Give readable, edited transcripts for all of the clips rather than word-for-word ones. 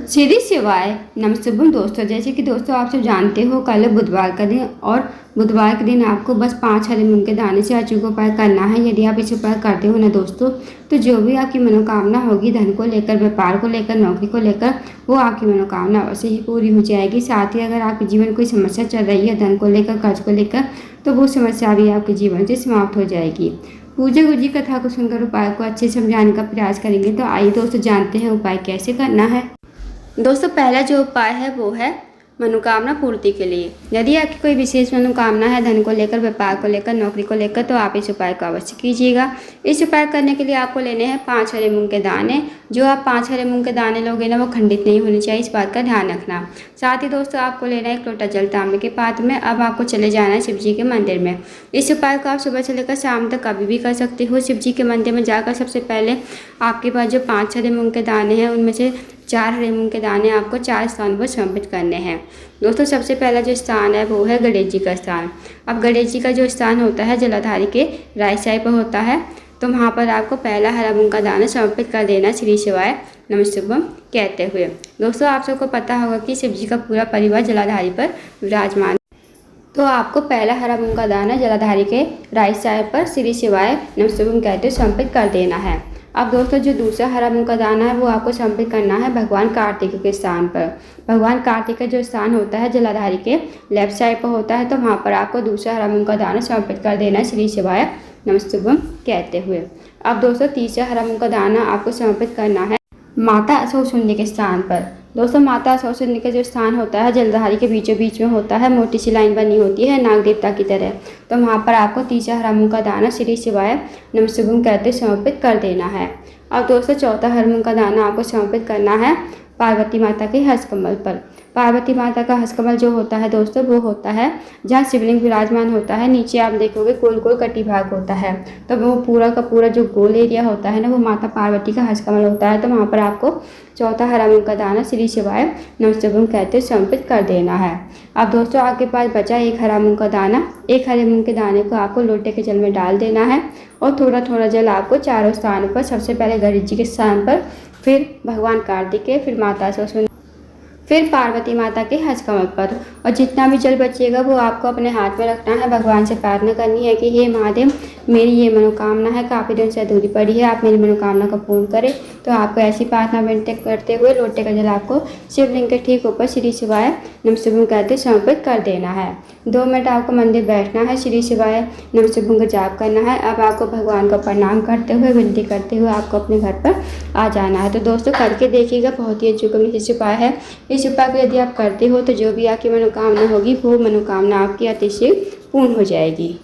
सीधी शिवाय नमस्ते दोस्तों। जैसे कि दोस्तों आप सब जानते हो कल बुधवार का दिन और बुधवार के दिन आपको बस 5 हरे मूंग के दाने से अचूक उपाय करना है। यदि आप इस उपाय करते हो ना दोस्तों, तो जो भी आपकी मनोकामना होगी, धन को लेकर, व्यापार को लेकर, नौकरी को लेकर, वो आपकी मनोकामना अवश्य ही पूरी हो जाएगी। साथ ही अगर आपके जीवन में कोई समस्या चल रही है धन को लेकर, कर्ज को लेकर, तो वो समस्या भी आपके जीवन से समाप्त हो जाएगी। पूजा गुरु जी कथा को सुनकर उपाय को अच्छे से समझाने का प्रयास करेंगे। तो आइए दोस्तों जानते हैं उपाय कैसे करना है। दोस्तों पहला जो उपाय है वो है मनोकामना पूर्ति के लिए। यदि आपकी कोई विशेष मनोकामना है धन को लेकर, व्यापार को लेकर, नौकरी को लेकर, तो आप इस उपाय को अवश्य कीजिएगा। इस उपाय करने के लिए आपको लेने हैं 5 हरे मूंग के दाने। जो आप 5 हरे मूंग के दाने लोगे ना, वो खंडित नहीं होने चाहिए, इस बात का ध्यान रखना। साथ ही दोस्तों आपको लेना है 1 लोटा जल तांबे के पात्र में। अब आपको चले जाना है शिव जी के मंदिर में। इस उपाय को आप सुबह से लेकर शाम तक कभी भी कर सकते हो। शिव जी के मंदिर में जाकर सबसे पहले आपके पास जो 5 हरे मूंग के दाने हैं, उनमें से 4 हरे मूंग के दाने आपको 4 स्थान पर समर्पित करने हैं। दोस्तों सबसे पहला जो स्थान है वो है गणेश जी का स्थान। अब गणेश जी का जो स्थान होता है जलाधारी के राइट साइड पर होता है, तो वहाँ पर आपको पहला हरा मूंग का दाना समर्पित कर देना श्री शिवाय नमस्तुभ्यम कहते हुए। दोस्तों आप सबको पता होगा कि शिव जी का पूरा परिवार जलाधारी पर विराजमान, तो आपको पहला हरा मूंग का दाना जलाधारी के राइट साइड पर श्री शिवाय नमस्तुभ्यम कहते हुए समर्पित कर देना है। अब दोस्तों जो दूसरा हरा मूंग का दाना है वो आपको समर्पित करना है भगवान कार्तिक के स्थान पर। भगवान कार्तिक का जो स्थान होता है जलाधारी के लेफ्ट साइड पर होता है, तो वहाँ पर आपको दूसरा हरा मूंग का दाना समर्पित कर देना है श्री शिवाय नमस्तुभ्यम कहते हुए। अब दोस्तों तीसरा हरा मूंग का दाना आपको समर्पित करना है माता असौशुन्य के स्थान पर। दोस्तों माता असौशुन्य का जो स्थान होता है जलधारी के बीचों बीच में होता है, मोटी सी लाइन बनी होती है नाग देवता की तरह, तो वहाँ पर आपको तीसरा हरा मूंग का दाना श्री शिवाय नमस्तुभ्यम कहते समर्पित कर देना है। अब दोस्तों चौथा हरा मूंग का दाना आपको समर्पित करना है पार्वती माता के हस्तकमल पर। पार्वती माता का हस्तकमल जो होता है दोस्तों वो होता है जहाँ शिवलिंग विराजमान होता है। नीचे आप देखोगे गोल गोल कटी भाग होता है, तो वो पूरा का पूरा जो गोल एरिया होता है ना, वो माता पार्वती का हस्तकमल होता है। तो वहाँ पर आपको चौथा हरा मूंग का दाना श्री शिवाय नमस्तुभ्यम कहते समर्पित कर देना है। अब दोस्तों आपके पास बचा 1 हरा मूंग का दाना। 1 हरे मूंग के दाने को आपको लोटे के जल में डाल देना है और थोड़ा थोड़ा जल आपको चारों स्थानों पर, सबसे पहले गणेश जी के स्थान पर, फिर भगवान कार्तिक के, फिर माता सरस्वती, फिर पार्वती माता के हस्तकमल पर, और जितना भी जल बचेगा वो आपको अपने हाथ में रखना है। भगवान से प्रार्थना करनी है कि हे महादेव, मेरी ये मनोकामना है काफ़ी दिन से अधूरी पड़ी है, आप मेरी मनोकामना को पूर्ण करें। तो आपको ऐसी प्रार्थना विनती करते हुए लोटे का जल आपको शिवलिंग के ठीक ऊपर श्री शिवाय नमस्तुभ्यम कहते समर्पित कर देना है। 2 मिनट आपको मंदिर बैठना है, श्री शिवाय नमस्तुभ्यम का जाप करना है। अब आपको भगवान को प्रणाम करते हुए, विनती करते हुए आपको अपने घर पर आ जाना है। तो दोस्तों करके देखिएगा, बहुत ही अचूक उपाय है। इस उपाय को यदि आप करते हो तो जो भी आपकी मनोकामना होगी वो मनोकामना आपकी अतिशीघ्र पूर्ण हो जाएगी।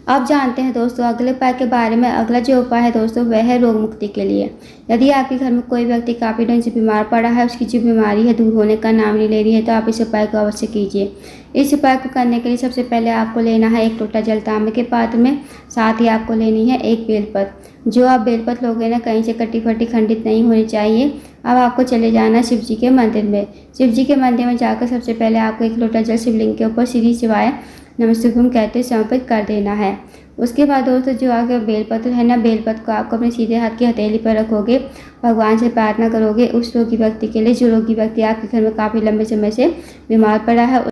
अब जानते हैं दोस्तों अगले उपाय के बारे में। अगला जो उपाय है दोस्तों वह है रोग मुक्ति के लिए। यदि आपके घर में कोई व्यक्ति काफ़ी दिन से बीमार पड़ा है, उसकी जो बीमारी है दूर होने का नाम नहीं ले रही है, तो आप इस उपाय को अवश्य कीजिए। इस उपाय को करने के लिए सबसे पहले आपको लेना है 1 लोटा जल तांबे के पात्र में। साथ ही आपको लेनी है 1 बेलपत्र। जो आप बेलपत्र लोगे ना, कहीं से कटी फटी खंडित नहीं होनी चाहिए। अब आपको चले जाना है शिव जी के मंदिर में। शिव जी के मंदिर में जाकर सबसे पहले आपको 1 लोटा जल शिवलिंग के ऊपर श्री शिवाय नमस्तुभ्यम कहते समर्पित कर देना है। उसके बाद दोस्तों जो आगे बेलपत्र है ना, बेलपत्र को आपको अपने सीधे हाथ की हथेली पर रखोगे, भगवान से प्रार्थना करोगे उस रोगी व्यक्ति के लिए, जो रोगी व्यक्ति आपके घर में काफ़ी लंबे समय से बीमार पड़ा है।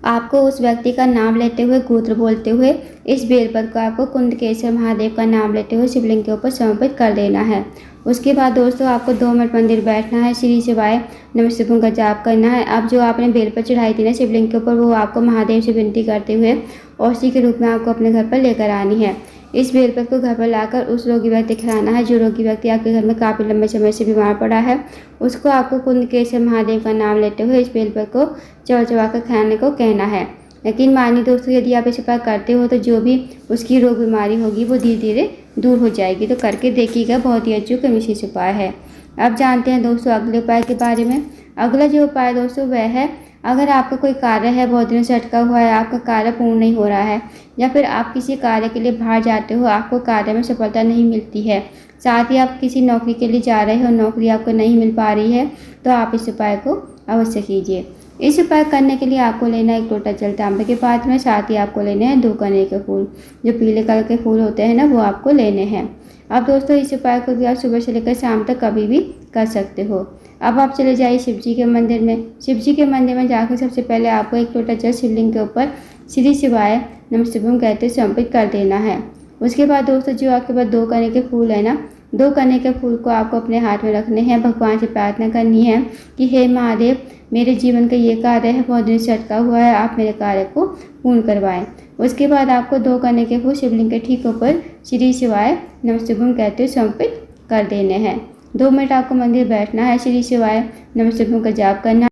आपको उस व्यक्ति का नाम लेते हुए, गोत्र बोलते हुए, इस बेलपत्र को आपको कुंडकेश्वर महादेव का नाम लेते हुए शिवलिंग के ऊपर समर्पित कर देना है। उसके बाद दोस्तों आपको 2 मिनट मंदिर बैठना है, श्री शिवाय नमस्तुभ्यम का जाप करना है। अब जो आपने बेलपत्र चढ़ाई थी ना शिवलिंग के ऊपर, वो आपको महादेव से विनती करते हुए औषधि के रूप में आपको अपने घर पर लेकर आनी है। इस बेलपत्र को घर पर लाकर उस रोगी व्यक्ति खिलाना है, जो रोगी व्यक्ति आपके घर में काफ़ी लंबे समय से बीमार पड़ा है। उसको आपको कुंडकेश्वर महादेव का नाम लेते हुए इस बेलपत्र को चबा चबा कर खाने को कहना है। यकीन मानिए दोस्तों, यदि आप इस उपाय करते हो तो जो भी उसकी रोग बीमारी होगी वो धीरे धीरे दूर हो जाएगी। तो करके देखिएगा, बहुत ही अचूक विशेष उपाय है। अब जानते हैं दोस्तों अगले उपाय के बारे में। अगला जो उपाय दोस्तों वह है, अगर आपका कोई कार्य है बहुत दिनों से अटका हुआ है, आपका कार्य पूर्ण नहीं हो रहा है, या फिर आप किसी कार्य के लिए बाहर जाते हो, आपको कार्य में सफलता नहीं मिलती है, साथ ही आप किसी नौकरी के लिए जा रहे हो, नौकरी आपको नहीं मिल पा रही है, तो आप इस उपाय को अवश्य कीजिए। इस उपाय करने के लिए आपको लेना है 1 लोटा जल तांबे के पात्र में। साथ ही आपको लेने हैं 2 कनेर के फूल, जो पीले कलर के फूल होते हैं ना, वो आपको लेने हैं। अब दोस्तों इस उपाय को भी आप सुबह से लेकर शाम तक कभी भी कर सकते हो। अब आप चले जाइए शिव जी के मंदिर में। शिव जी के मंदिर में जाकर सबसे पहले आपको एक लोटा जल शिवलिंग के ऊपर श्री शिवाय नमः शिवाय कहते समर्पित कर देना है। उसके बाद दोस्तों जो आपके पास 2 कने के फूल है ना, 2 कने के फूल को आपको अपने हाथ में रखने हैं। भगवान से प्रार्थना करनी है कि हे महादेव, मेरे जीवन का ये कार्य है बहुत दिन से अटका हुआ है, आप मेरे कार्य को पूर्ण करवाएं। उसके बाद आपको 2 कने के फूल शिवलिंग के ठीक ऊपर श्री शिवाय नमः शिवाय कहते समर्पित कर देने हैं। 2 मिनट आपको मंदिर बैठना है, श्री शिवाय नमः शिवाय का जाप करना।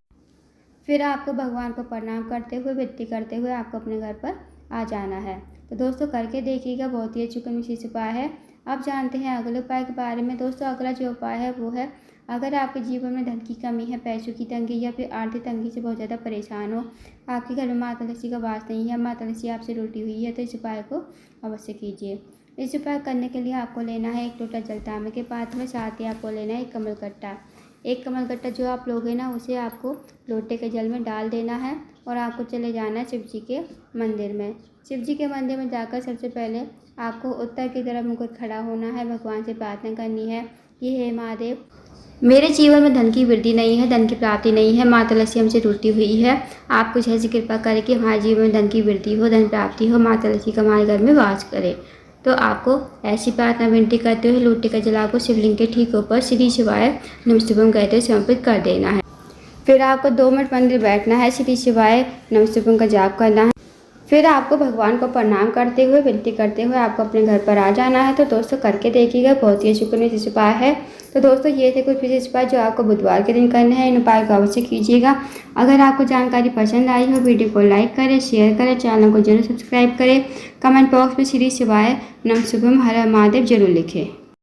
फिर आपको भगवान को प्रणाम करते हुए विनती करते हुए आपको अपने घर पर आ जाना है। तो दोस्तों करके देखिएगा, बहुत ही अच्छा विशेष उपाय है। अब जानते हैं अगले उपाय के बारे में। दोस्तों अगला जो उपाय है वो है, अगर आपके जीवन में धन की कमी है, पैसों की तंगी या फिर आर्थिक तंगी से बहुत ज़्यादा परेशान हो, आपके घर में माता लक्ष्मी का वास नहीं है, माता लक्ष्मी आपसे रूठी हुई है, तो इस उपाय को अवश्य कीजिए। इस उपाय करने के लिए आपको लेना है 1 लोटा जल तांबे के पात्र में, साथ ही आपको लेना है 1 कमलकट्टा। 1 कमलकट्टा जो आप लोगे ना, उसे आपको लोटे के जल में डाल देना है और आपको चले जाना है शिव जी के मंदिर में। शिव जी के मंदिर में जाकर सबसे पहले आपको उत्तर की तरफ मुकर खड़ा होना है। भगवान से प्रार्थना करनी है कि हे महादेव, मेरे जीवन में धन की वृद्धि नहीं है, धन की प्राप्ति नहीं है, माता लक्ष्मी हमसे रूठी हुई है। आप कुछ ऐसी कृपा करें कि हमारे जीवन में धन की वृद्धि हो, धन प्राप्ति हो, माता लक्ष्मी का हमारे घर में वास करे। तो आपको ऐसी प्रार्थना विनती करते हुए लोटे का जल आपको शिवलिंग के ठीक ऊपर श्री शिवाय नमः शिवाय कहते हुए समर्पित कर देना है। फिर आपको 2 मिनट मंदिर बैठना है, श्री शिवाय नमः शिवाय का जाप करना है। फिर आपको भगवान को प्रणाम करते हुए विनती करते हुए आपको अपने घर पर आ जाना है। तो दोस्तों करके देखिएगा, बहुत ही शुक्र विशेष उपाय है। तो दोस्तों ये थे कुछ विशेष उपाय जो आपको बुधवार के दिन करने हैं। इन उपाय को अवश्य कीजिएगा। अगर आपको जानकारी पसंद आई हो, वीडियो को लाइक करें, शेयर करें, चैनल को जरूर सब्सक्राइब करें। कमेंट बॉक्स में श्री शिवाय नमः शिवाय हर हर महादेव जरूर लिखें।